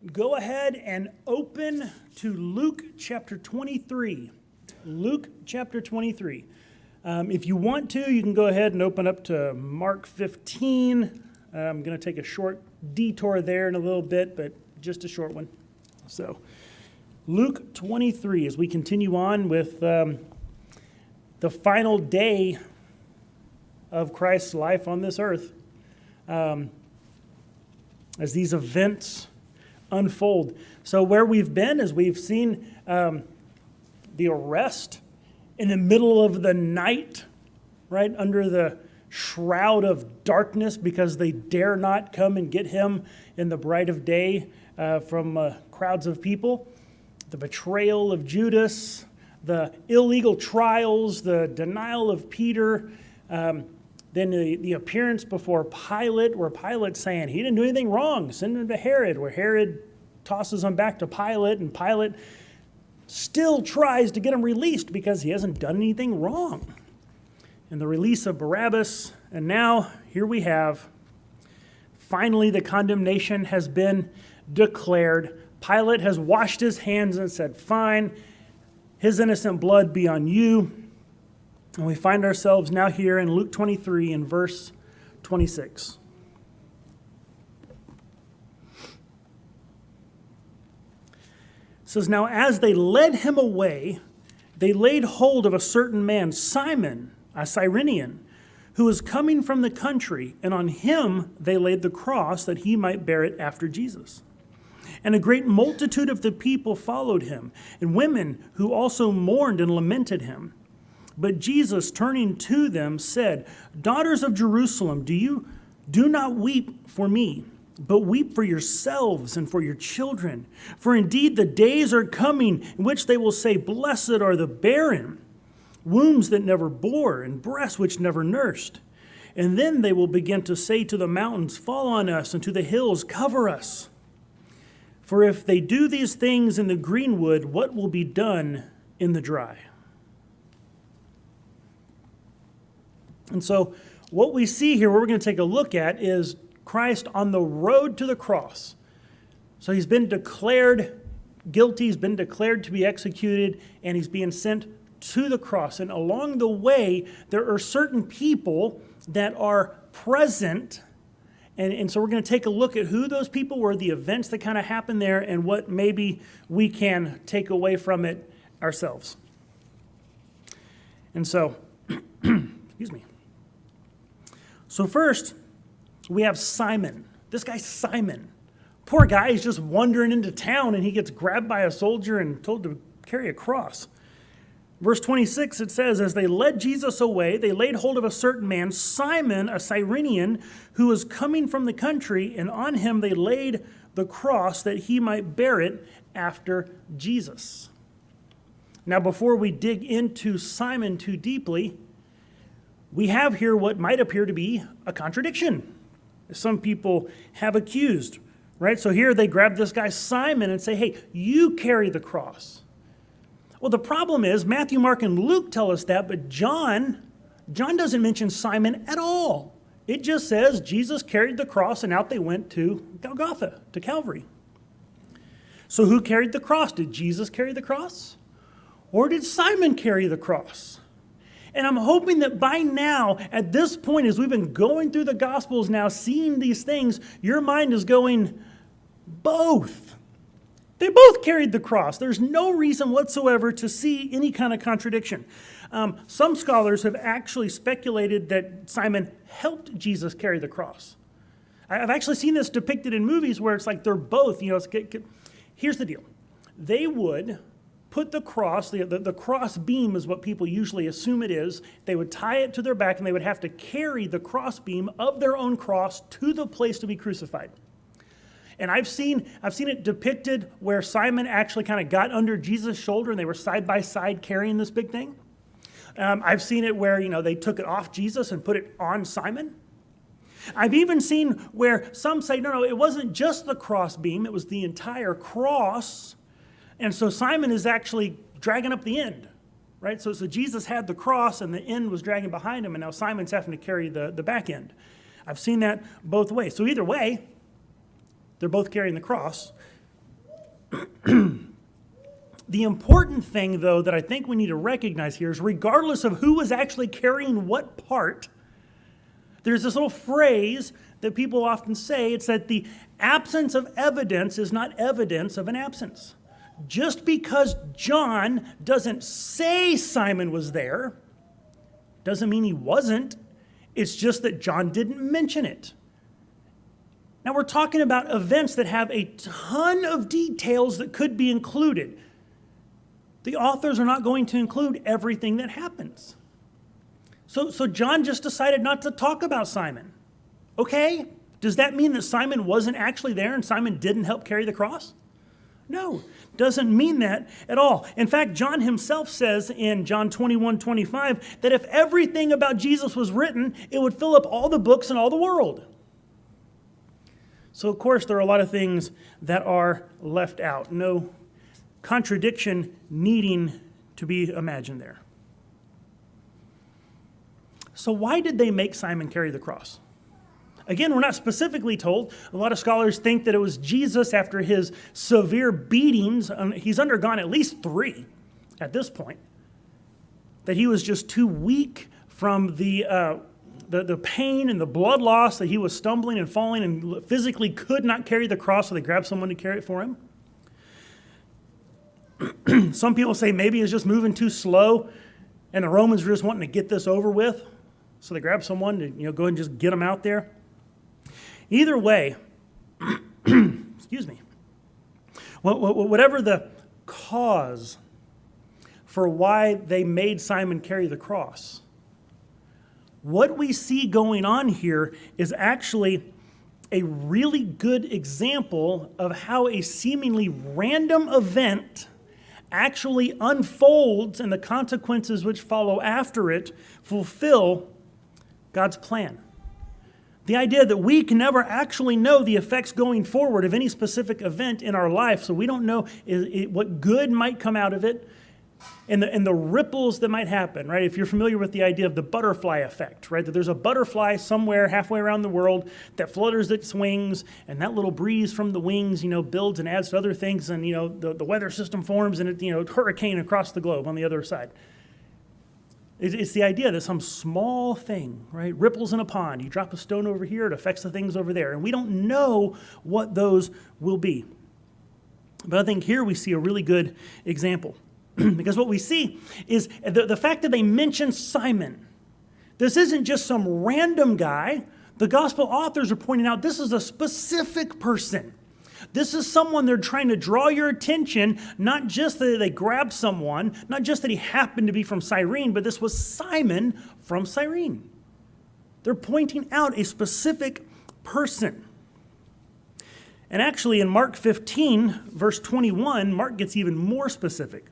Go ahead and open to Luke chapter 23. Luke chapter 23. If you want to, you can go ahead and open up to Mark 15. I'm going to take a short detour there in a little bit, but just a short one. So, Luke 23, as we continue on with the final day of Christ's life on this earth. As these events unfold. So where we've been is we've seen the arrest in the middle of the night, right, under the shroud of darkness because they dare not come and get him in the bright of day from crowds of people. The betrayal of Judas, the illegal trials, the denial of Peter, then the appearance before Pilate, where Pilate's saying he didn't do anything wrong, send him to Herod, where Herod tosses him back to Pilate, and Pilate still tries to get him released because he hasn't done anything wrong. And the release of Barabbas, and now here we have, finally the condemnation has been declared. Pilate has washed his hands and said, fine, his innocent blood be on you. And we find ourselves now here in Luke 23 in verse 26. It says, now as they led him away, they laid hold of a certain man, Simon, a Cyrenian, who was coming from the country, and on him they laid the cross that he might bear it after Jesus. And a great multitude of the people followed him, and women who also mourned and lamented him. But Jesus, turning to them, said, daughters of Jerusalem, do not weep for me, but weep for yourselves and for your children. For indeed the days are coming in which they will say, blessed are the barren, wombs that never bore, and breasts which never nursed. And then they will begin to say to the mountains, fall on us, and to the hills, cover us. For if they do these things in the greenwood, what will be done in the dry? And so what we see here, what we're going to take a look at, is Christ on the road to the cross. So he's been declared guilty, he's been declared to be executed, and he's being sent to the cross. And along the way, there are certain people that are present. And so we're going to take a look at who those people were, the events that kind of happened there, and what maybe we can take away from it ourselves. And so, excuse me. So first, we have Simon. This guy, Simon. Poor guy, he's just wandering into town, and he gets grabbed by a soldier and told to carry a cross. Verse 26, it says, as they led Jesus away, they laid hold of a certain man, Simon, a Cyrenian, who was coming from the country, and on him they laid the cross that he might bear it after Jesus. Now, before we dig into Simon too deeply, we have here what might appear to be a contradiction. Some people have accused, right? So here they grab this guy Simon and say, hey, you carry the cross. Well, the problem is Matthew, Mark, and Luke tell us that, but John doesn't mention Simon at all. It just says Jesus carried the cross and out they went to Golgotha, to Calvary. So who carried the cross? Did Jesus carry the cross? Or did Simon carry the cross? And I'm hoping that by now, at this point, as we've been going through the Gospels now, seeing these things, your mind is going, both. They both carried the cross. There's no reason whatsoever to see any kind of contradiction. Some scholars have actually speculated that Simon helped Jesus carry the cross. I've actually seen this depicted in movies where it's like they're both, here's the deal. They would put the cross, the cross beam is what people usually assume it is. They would tie it to their back and they would have to carry the cross beam of their own cross to the place to be crucified. And I've seen it depicted where Simon actually kind of got under Jesus' shoulder and they were side by side carrying this big thing. I've seen it where, they took it off Jesus and put it on Simon. I've even seen where some say, no, it wasn't just the cross beam, it was the entire cross. And so Simon is actually dragging up the end, right? So Jesus had the cross and the end was dragging behind him, and now Simon's having to carry the back end. I've seen that both ways. So either way, they're both carrying the cross. The important thing, though, that I think we need to recognize here is regardless of who was actually carrying what part, there's this little phrase that people often say. It's that the absence of evidence is not evidence of an absence. Just because John doesn't say Simon was there doesn't mean he wasn't. It's just that John didn't mention it. Now we're talking about events that have a ton of details that could be included. The authors are not going to include everything that happens. So John just decided not to talk about Simon. Okay, does that mean that Simon wasn't actually there and Simon didn't help carry the cross? No, doesn't mean that at all. In fact, John himself says in John 21:25 that if everything about Jesus was written, it would fill up all the books in all the world. So, of course, there are a lot of things that are left out. No contradiction needing to be imagined there. So why did they make Simon carry the cross? Again, we're not specifically told. A lot of scholars think that it was Jesus after his severe beatings. He's undergone at least 3 at this point. That he was just too weak from the pain and the blood loss, that he was stumbling and falling and physically could not carry the cross, so they grabbed someone to carry it for him. Some people say maybe it's just moving too slow and the Romans were just wanting to get this over with. So they grabbed someone to go and just get him out there. Either way, excuse me, whatever the cause for why they made Simon carry the cross, what we see going on here is actually a really good example of how a seemingly random event actually unfolds and the consequences which follow after it fulfill God's plan. The idea that we can never actually know the effects going forward of any specific event in our life, so we don't know what good might come out of it and the ripples that might happen, right? If you're familiar with the idea of the butterfly effect, right? That there's a butterfly somewhere halfway around the world that flutters its wings, and that little breeze from the wings, builds and adds to other things, and, the weather system forms, and it, hurricane across the globe on the other side. It's the idea that some small thing, right, ripples in a pond. You drop a stone over here, it affects the things over there, and we don't know what those will be. But I think here we see a really good example. Because what we see is the fact that they mention Simon. This isn't just some random guy. The gospel authors are pointing out this is a specific person. This is someone they're trying to draw your attention, not just that they grabbed someone, not just that he happened to be from Cyrene, but this was Simon from Cyrene. They're pointing out a specific person. And actually in Mark 15, verse 21, Mark gets even more specific.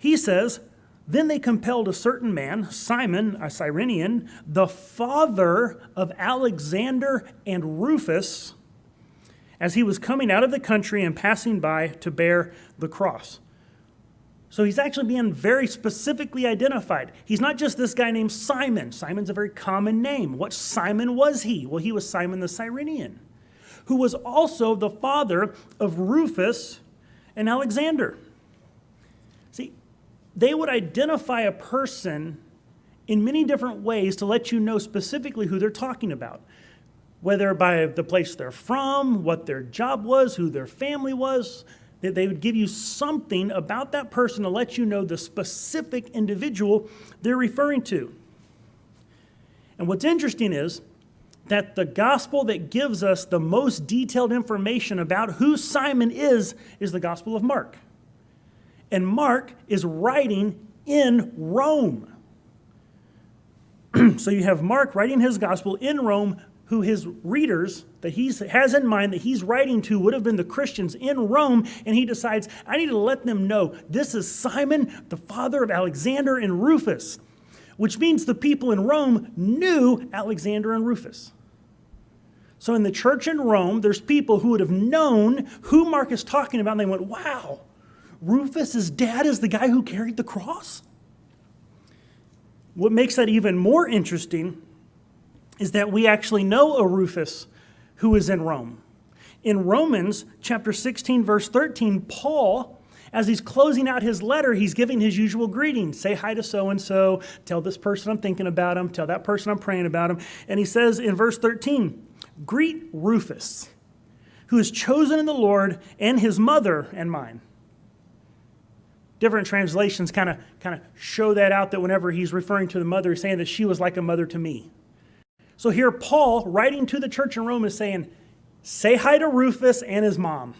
He says, then they compelled a certain man, Simon, a Cyrenian, the father of Alexander and Rufus, as he was coming out of the country and passing by to bear the cross. So he's actually being very specifically identified. He's not just this guy named Simon. Simon's a very common name. What Simon was he? Well, he was Simon the Cyrenian, who was also the father of Rufus and Alexander. See, they would identify a person in many different ways to let you know specifically who they're talking about, whether by the place they're from, what their job was, who their family was. That they would give you something about that person to let you know the specific individual they're referring to. And what's interesting is that the gospel that gives us the most detailed information about who Simon is the Gospel of Mark. And Mark is writing in Rome. So you have Mark writing his gospel in Rome, who his readers that he has in mind that he's writing to would have been the Christians in Rome, and he decides, I need to let them know this is Simon, the father of Alexander and Rufus, which means the people in Rome knew Alexander and Rufus. So in the church in Rome, there's people who would have known who Mark is talking about, and they went, wow, Rufus's dad is the guy who carried the cross? What makes that even more interesting is that we actually know a Rufus who is in Rome. In Romans chapter 16, verse 13, Paul, as he's closing out his letter, he's giving his usual greeting. Say hi to so-and-so. Tell this person I'm thinking about him. Tell that person I'm praying about him. And he says in verse 13, greet Rufus, who is chosen in the Lord, and his mother and mine. Different translations kind of show that out, that whenever he's referring to the mother, he's saying that she was like a mother to me. So here Paul, writing to the church in Rome, is saying, say hi to Rufus and his mom.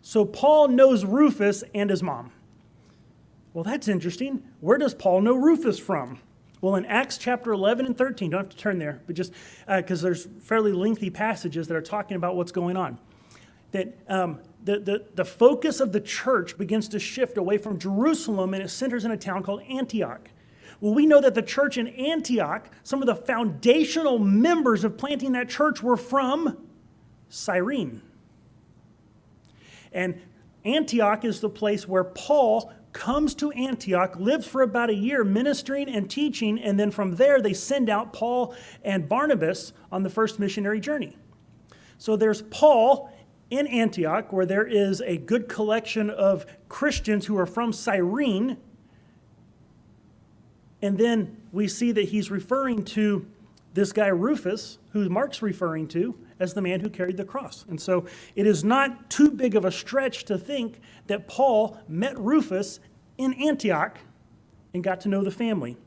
So Paul knows Rufus and his mom. Well, that's interesting. Where does Paul know Rufus from? Well, in Acts chapter 11 and 13, don't have to turn there, but just because there's fairly lengthy passages that are talking about what's going on. That the focus of the church begins to shift away from Jerusalem, and it centers in a town called Antioch. Well, we know that the church in Antioch, some of the foundational members of planting that church were from Cyrene. And Antioch is the place where Paul comes to Antioch, lives for about a year ministering and teaching, and then from there they send out Paul and Barnabas on the first missionary journey. So there's Paul in Antioch, where there is a good collection of Christians who are from Cyrene, and then we see that he's referring to this guy Rufus, who Mark's referring to as the man who carried the cross. And so it is not too big of a stretch to think that Paul met Rufus in Antioch and got to know the family.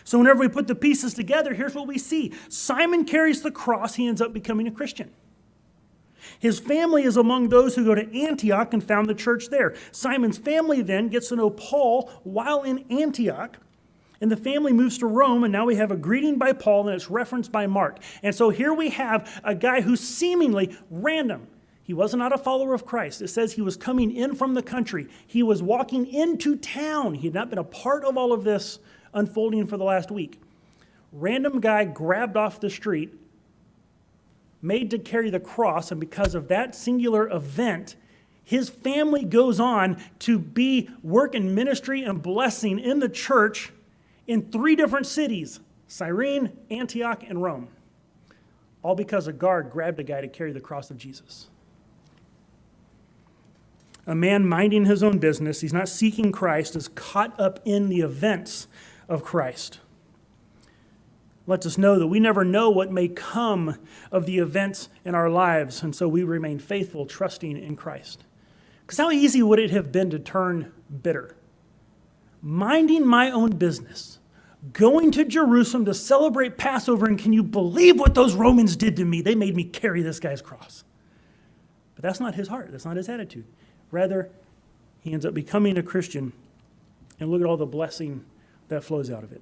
So whenever we put the pieces together, here's what we see. Simon carries the cross. He ends up becoming a Christian. His family is among those who go to Antioch and found the church there. Simon's family then gets to know Paul while in Antioch. And the family moves to Rome, and now we have a greeting by Paul, and it's referenced by Mark. And so here we have a guy who's seemingly random. He was not a follower of Christ. It says he was coming in from the country. He was walking into town. He had not been a part of all of this unfolding for the last week. Random guy grabbed off the street, made to carry the cross, and because of that singular event, his family goes on to be work and ministry and blessing in the church in 3 different cities: Cyrene, Antioch, and Rome. All because a guard grabbed a guy to carry the cross of Jesus. A man minding his own business, he's not seeking Christ, is caught up in the events of Christ. Lets us know that we never know what may come of the events in our lives, and so we remain faithful, trusting in Christ. Because how easy would it have been to turn bitter? Minding my own business, going to Jerusalem to celebrate Passover, and can you believe what those Romans did to me? They made me carry this guy's cross. But that's not his heart. That's not his attitude. Rather, he ends up becoming a Christian, and look at all the blessing that flows out of it.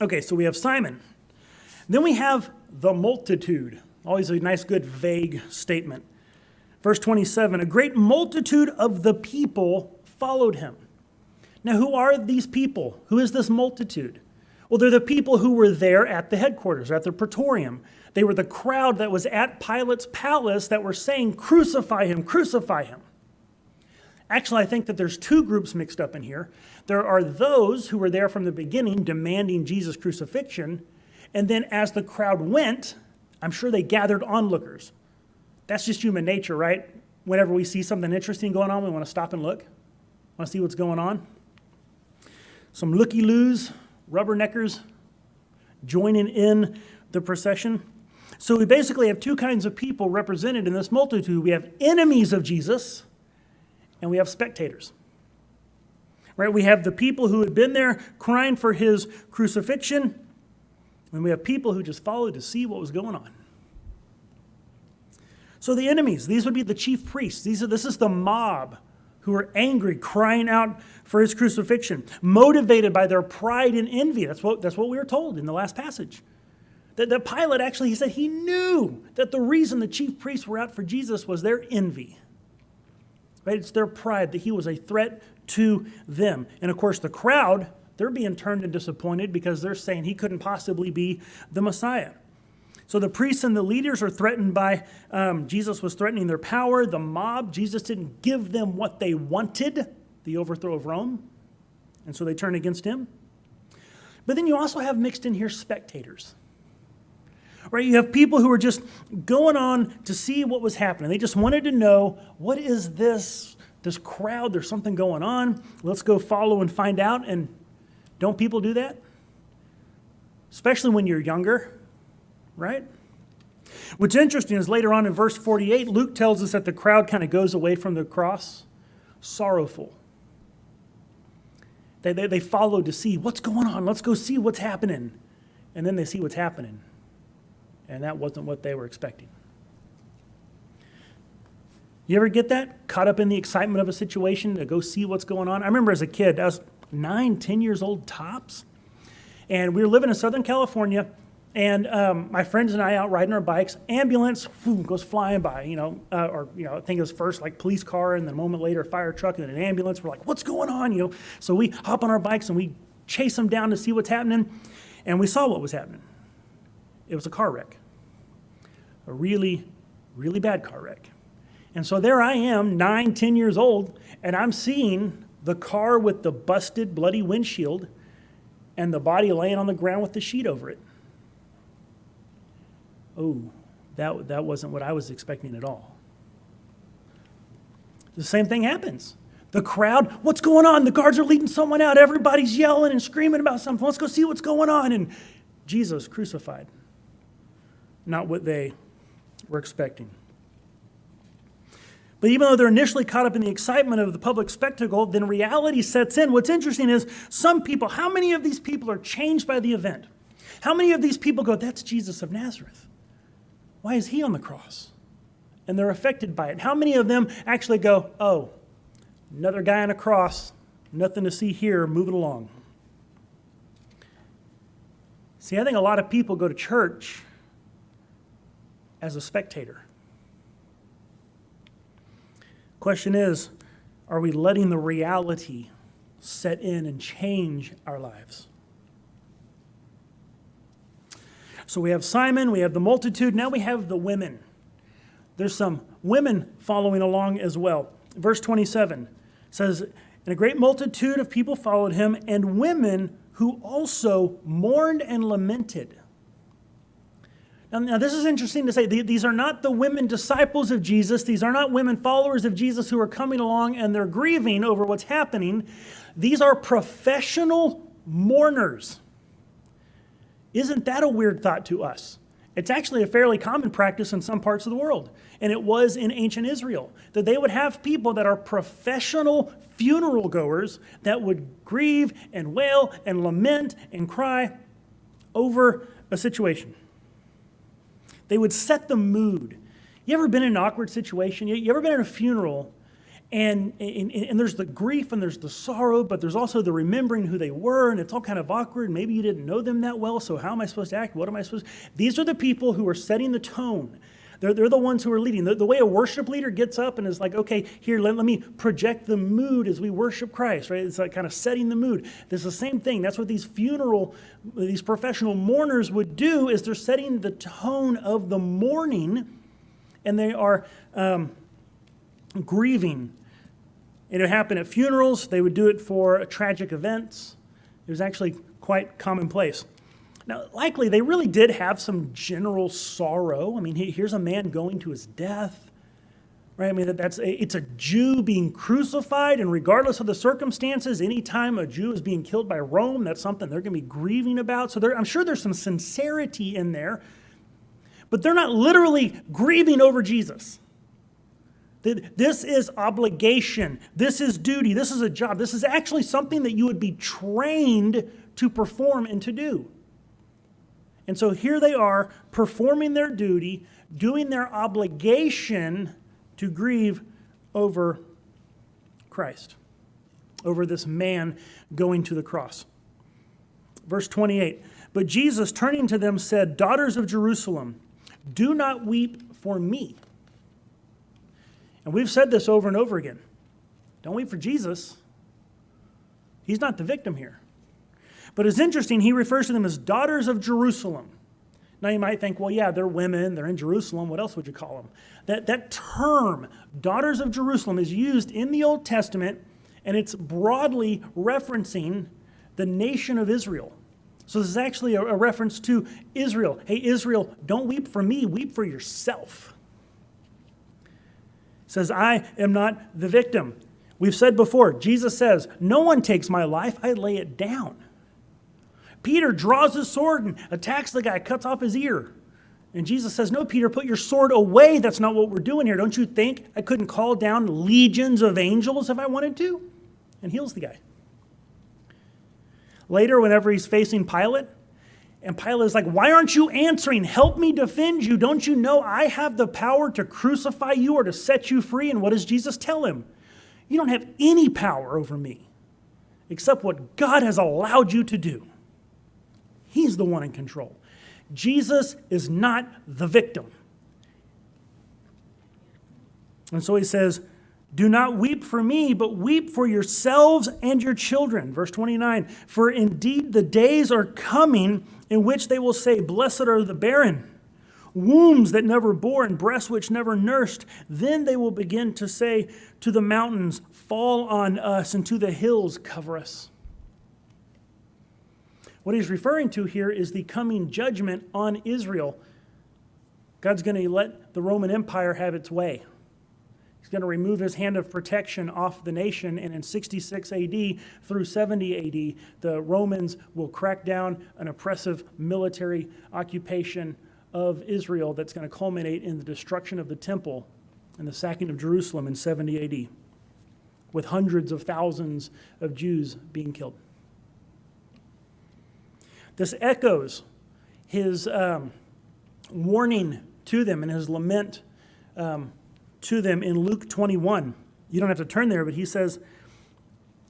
Okay, so we have Simon. Then we have the multitude. Always a nice, good, vague statement. Verse 27, a great multitude of the people followed him. Now, who are these people? Who is this multitude? Well, they're the people who were there at the headquarters, at the praetorium. They were the crowd that was at Pilate's palace that were saying, crucify him, crucify him. Actually, I think that there's 2 groups mixed up in here. There are those who were there from the beginning demanding Jesus' crucifixion, and then as the crowd went, I'm sure they gathered onlookers. That's just human nature, right? Whenever we see something interesting going on, we want to stop and look. Want to see what's going on? Some looky-loos, rubberneckers, joining in the procession. So we basically have 2 kinds of people represented in this multitude. We have enemies of Jesus, and we have spectators. Right? We have the people who had been there crying for his crucifixion, and we have people who just followed to see what was going on. So the enemies, these would be the chief priests. This is the mob who are angry, crying out for his crucifixion, motivated by their pride and envy. That's what we were told in the last passage. That Pilate actually, he said he knew that the reason the chief priests were out for Jesus was their envy. Right? It's their pride that he was a threat to them. And of course, the crowd, they're being turned and disappointed because they're saying he couldn't possibly be the Messiah. So the priests and the leaders are threatened by, Jesus was threatening their power. The mob, Jesus didn't give them what they wanted, the overthrow of Rome. And so they turn against him. But then you also have mixed in here spectators. Right? You have people who are just going on to see what was happening. They just wanted to know, what is this crowd? There's something going on. Let's go follow and find out. And don't people do that? Especially when you're younger, right? What's interesting is later on in verse 48, Luke tells us that the crowd kind of goes away from the cross sorrowful. They follow to see what's going on. Let's go see what's happening. And then they see what's happening. And that wasn't what they were expecting. You ever get that? Caught up in the excitement of a situation to go see what's going on? I remember as a kid, I was 9, 10 years old tops. And we were living in Southern California. And my friends and I out riding our bikes, ambulance goes flying by, I think it was first like police car, and then a moment later a fire truck, and then an ambulance. We're like, what's going on? So we hop on our bikes and we chase them down to see what's happening. And we saw what was happening. It was a car wreck, a really, really bad car wreck. And so there I am, 9, 10 years old, and I'm seeing the car with the busted, bloody windshield and the body laying on the ground with the sheet over it. Oh, that wasn't what I was expecting at all. The same thing happens. The crowd, what's going on? The guards are leading someone out. Everybody's yelling and screaming about something. Let's go see what's going on. And Jesus crucified. Not what they were expecting. But even though they're initially caught up in the excitement of the public spectacle, then reality sets in. What's interesting is some people, how many of these people are changed by the event? How many of these people go, that's Jesus of Nazareth? Why is he on the cross? And they're affected by it. How many of them actually go, oh, another guy on a cross, nothing to see here, moving along? See, I think a lot of people go to church as a spectator. Question is, are we letting the reality set in and change our lives? So we have Simon, we have the multitude, now we have the women. There's some women following along as well. Verse 27 says, and a great multitude of people followed him, and women who also mourned and lamented. Now this is interesting to say. These are not the women disciples of Jesus. These are not women followers of Jesus who are coming along and they're grieving over what's happening. These are professional mourners. Isn't that a weird thought to us? It's actually a fairly common practice in some parts of the world. And it was in ancient Israel, that they would have people that are professional funeral goers that would grieve and wail and lament and cry over a situation. They would set the mood. You ever been in an awkward situation? You ever been in a funeral and there's the grief and there's the sorrow, but there's also the remembering who they were, and it's all kind of awkward. Maybe you didn't know them that well, so how am I supposed to act? What am I supposed to? These are the people who are setting the tone. They're the ones who are leading. The way a worship leader gets up and is like, okay, here, let me project the mood as we worship Christ, right? It's like kind of setting the mood. It's the same thing. That's what these professional mourners would do, is they're setting the tone of the mourning, and they are grieving. It would happen at funerals. They would do it for tragic events. It was actually quite commonplace. Now, likely, they really did have some general sorrow. I mean, here's a man going to his death, right? I mean, it's a Jew being crucified, and regardless of the circumstances, anytime a Jew is being killed by Rome, that's something they're going to be grieving about. So I'm sure there's some sincerity in there, but they're not literally grieving over Jesus. This is obligation. This is duty. This is a job. This is actually something that you would be trained to perform and to do. And so here they are performing their duty, doing their obligation to grieve over Christ, over this man going to the cross. Verse 28, but Jesus, turning to them, said, daughters of Jerusalem, do not weep for me. And we've said this over and over again. Don't weep for Jesus. He's not the victim here. But it's interesting, he refers to them as daughters of Jerusalem. Now you might think, well, yeah, they're women, they're in Jerusalem, what else would you call them? That term, daughters of Jerusalem, is used in the Old Testament, and it's broadly referencing the nation of Israel. So this is actually a reference to Israel. Hey, Israel, don't weep for me, weep for yourself. It says, I am not the victim. We've said before, Jesus says, no one takes my life, I lay it down. Peter draws his sword and attacks the guy, cuts off his ear. And Jesus says, no, Peter, put your sword away. That's not what we're doing here. Don't you think I couldn't call down legions of angels if I wanted to? And heals the guy. Later, whenever he's facing Pilate, and Pilate is like, why aren't you answering? Help me defend you. Don't you know I have the power to crucify you or to set you free? And what does Jesus tell him? You don't have any power over me except what God has allowed you to do. He's the one in control. Jesus is not the victim. And so he says, do not weep for me, but weep for yourselves and your children. Verse 29, for indeed the days are coming in which they will say, blessed are the barren, wombs that never bore and breasts which never nursed. Then they will begin to say to the mountains, fall on us, and to the hills, cover us. What he's referring to here is the coming judgment on Israel. God's going to let the Roman Empire have its way. He's going to remove his hand of protection off the nation, and in 66 AD through 70 AD, the Romans will crack down an oppressive military occupation of Israel that's going to culminate in the destruction of the temple and the sacking of Jerusalem in 70 AD, with hundreds of thousands of Jews being killed. This echoes his warning to them and his lament to them in Luke 21. You don't have to turn there, but he says,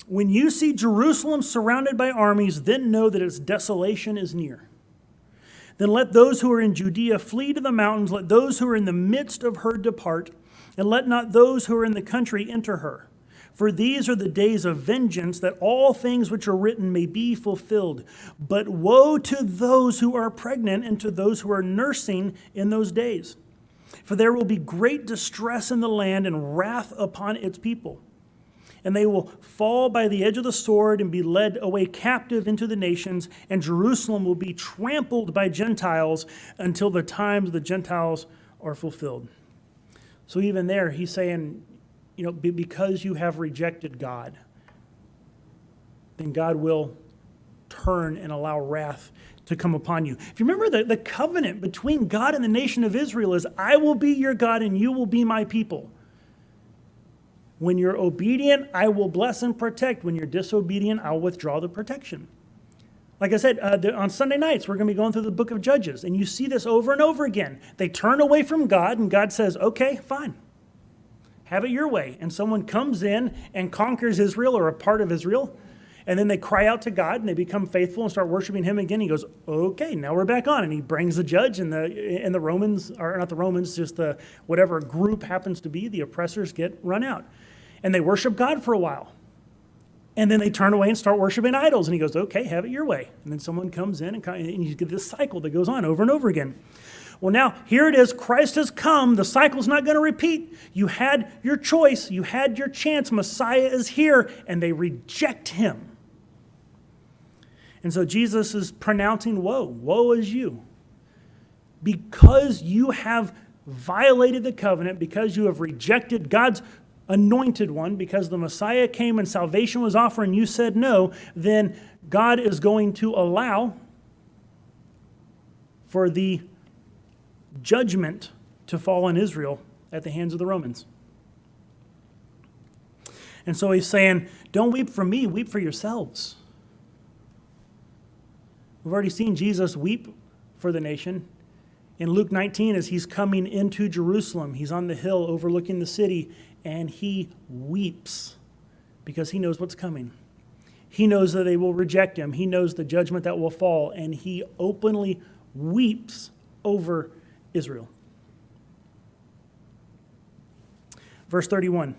when you see Jerusalem surrounded by armies, then know that its desolation is near. Then let those who are in Judea flee to the mountains. Let those who are in the midst of her depart, and let not those who are in the country enter her. For these are the days of vengeance, that all things which are written may be fulfilled. But woe to those who are pregnant and to those who are nursing in those days. For there will be great distress in the land and wrath upon its people. And they will fall by the edge of the sword and be led away captive into the nations, and Jerusalem will be trampled by Gentiles until the times of the Gentiles are fulfilled. So even there, he's saying, you know, because you have rejected God, then God will turn and allow wrath to come upon you. If you remember, the covenant between God and the nation of Israel is, I will be your God and you will be my people. When you're obedient, I will bless and protect. When you're disobedient, I'll withdraw the protection. Like I said, on Sunday nights, we're going to be going through the book of Judges, and you see this over and over again. They turn away from God, and God says, okay, fine. Have it your way. And someone comes in and conquers Israel or a part of Israel, and then they cry out to God and they become faithful and start worshiping him again. He goes, okay, now we're back on. And he brings the judge, and the Romans, or not the Romans, just the whatever group happens to be, the oppressors get run out. And they worship God for a while. And then they turn away and start worshiping idols. And he goes, okay, have it your way. And then someone comes in and you get this cycle that goes on over and over again. Well, now, here it is. Christ has come. The cycle's not going to repeat. You had your choice. You had your chance. Messiah is here, and they reject him. And so Jesus is pronouncing woe. Woe is you. Because you have violated the covenant, because you have rejected God's anointed one, because the Messiah came and salvation was offered and you said no, then God is going to allow for the judgment to fall on Israel at the hands of the Romans. And so he's saying, don't weep for me, weep for yourselves. We've already seen Jesus weep for the nation. In Luke 19, as he's coming into Jerusalem, he's on the hill overlooking the city, and he weeps because he knows what's coming. He knows that they will reject him. He knows the judgment that will fall, and he openly weeps over Israel. Verse 31.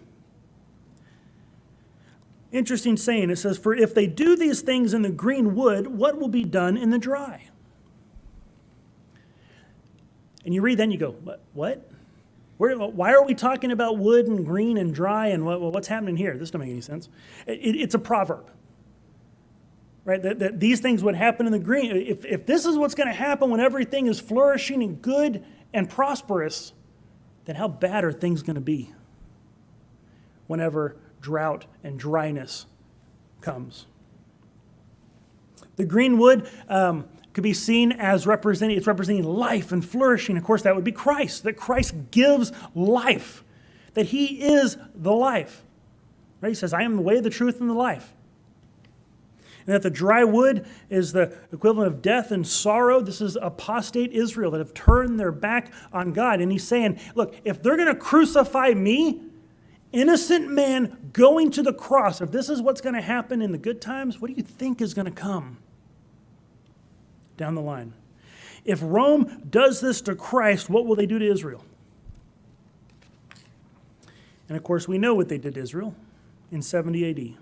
Interesting saying. It says, for if they do these things in the green wood, what will be done in the dry? And you read that and you go, what? Why are we talking about wood and green and dry and what's happening here? This doesn't make any sense. It's a proverb. right? That these things would happen in the green. If this is what's going to happen when everything is flourishing and good and prosperous, then how bad are things going to be whenever drought and dryness comes? The green wood could be seen as representing life and flourishing. Of course, that would be Christ, that Christ gives life, that he is the life. Right? He says, I am the way, the truth, and the life. And that the dry wood is the equivalent of death and sorrow. This is apostate Israel that have turned their back on God. And he's saying, look, if they're going to crucify me, innocent man going to the cross, if this is what's going to happen in the good times, what do you think is going to come down the line? If Rome does this to Christ, what will they do to Israel? And of course, we know what they did to Israel in 70 AD.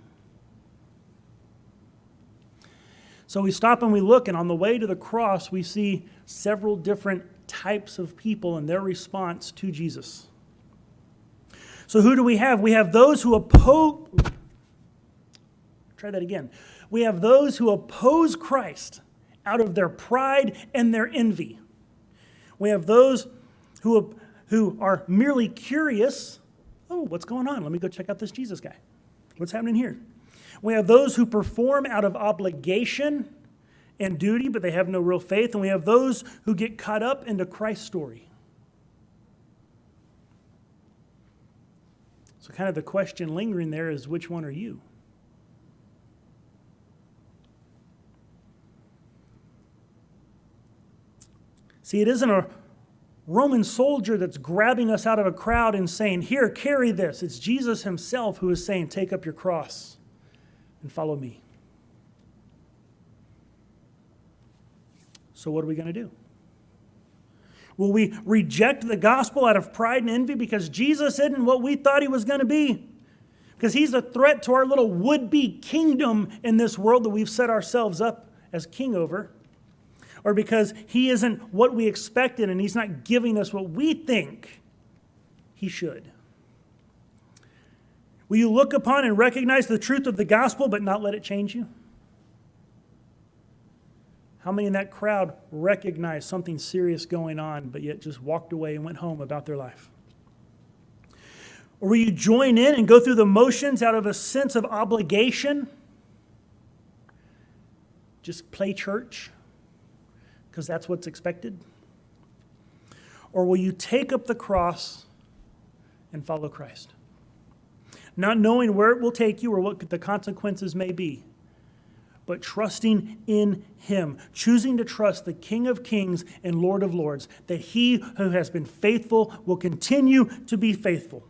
So we stop and we look, and on the way to the cross, we see several different types of people and their response to Jesus. So who do we have? We have those who oppose... Try that again. We have those who oppose Christ out of their pride and their envy. We have those who are merely curious. Oh, what's going on? Let me go check out this Jesus guy. What's happening here? We have those who perform out of obligation and duty, but they have no real faith. And we have those who get caught up into Christ's story. So kind of the question lingering there is, which one are you? See, it isn't a Roman soldier that's grabbing us out of a crowd and saying, here, carry this. It's Jesus himself who is saying, take up your cross and follow me. So what are we going to do? Will we reject the gospel out of pride and envy because Jesus isn't what we thought he was going to be? Because he's a threat to our little would-be kingdom in this world that we've set ourselves up as king over? Or because he isn't what we expected and he's not giving us what we think he should? Will you look upon and recognize the truth of the gospel but not let it change you? How many in that crowd recognized something serious going on but yet just walked away and went home about their life? Or will you join in and go through the motions out of a sense of obligation? Just play church because that's what's expected? Or will you take up the cross and follow Christ? Not knowing where it will take you or what the consequences may be, but trusting in him, choosing to trust the King of Kings and Lord of Lords, that he who has been faithful will continue to be faithful.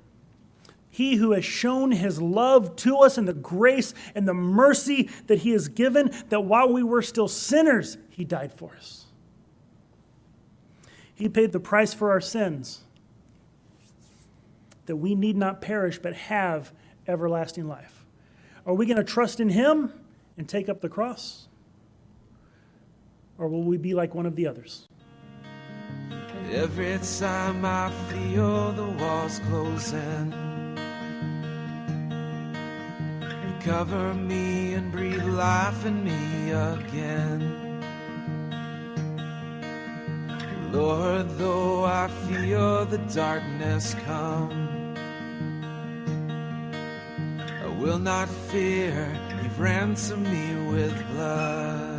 He who has shown his love to us and the grace and the mercy that he has given, that while we were still sinners, he died for us. He paid the price for our sins, that we need not perish but have everlasting life. Are we going to trust in him and take up the cross? Or will we be like one of the others? Every time I feel the walls closing, you cover me and breathe life in me again. Lord, though I feel the darkness come, I will not fear. You've ransomed me with blood.